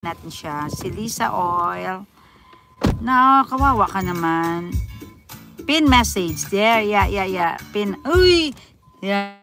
natin siya. Si Lisa Oil. Na, kawawa ka naman. Pin message. There, yeah. Pin. Uy! Yeah.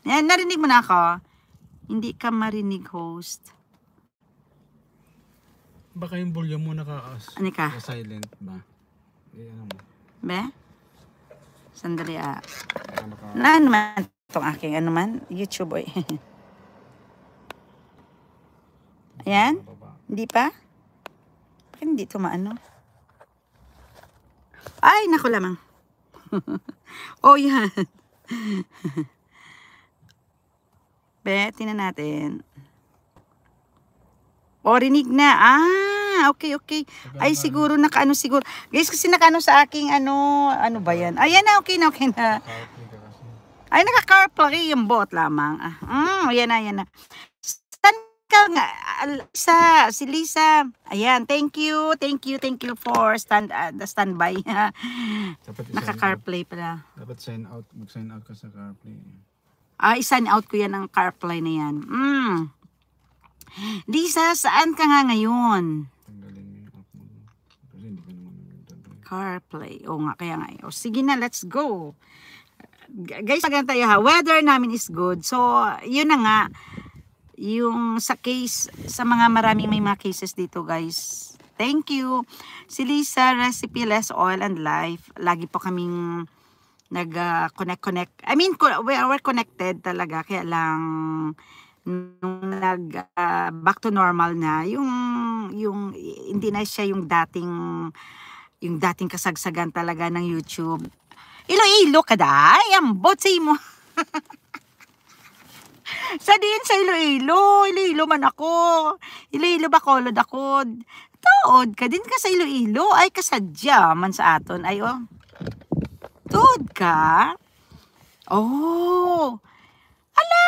Yan, narinig mo na ako. Hindi ka marinig, host. Baka yung volume mo Ano ka? silent ba? Ano mo? Be? Sandali Na naman itong aking YouTube boy. Ayan? Hindi pa? Bakit hindi ito maano? Ay, naku lamang. Oh, yan. Be, tingnan natin. O, rinig na. Okay. Ay, siguro nakaano siguro. Guys, kasi nakaano sa aking ano ba yan? Ayan na, okay na. Ay, naka-CarPlay yung bot lamang. Ayan na. Saan ka nga? Si Lisa. Ayan, thank you for the standby. Naka-CarPlay pala. Dapat mag-sign out ka sa CarPlay. I-sign out ko yan ang CarPlay na yan. Lisa, saan ka nga ngayon? Tanggalin mo yung app mo. Kasi hindi ka naman CarPlay. O nga, kaya nga. O, sige na, let's go. Guys, maganda tayo ha. Weather namin is good. So, yun na nga. Yung sa case, sa maraming may mga cases dito, guys. Thank you. Si Lisa, Recipe Less Oil and Life. Lagi po kaming nag-connect. I mean, we're connected talaga. Kaya lang, nung back to normal na, yung hindi na siya yung dating kasagsagan talaga ng YouTube. Iloilo ka day, ambot sa imo. Sa Iloilo man ako. Iloilo ba kolod ako? Tuod ka din ka sa Iloilo. Ay, kasadya man sa aton. Ay, tuod ka? Oh. Ala!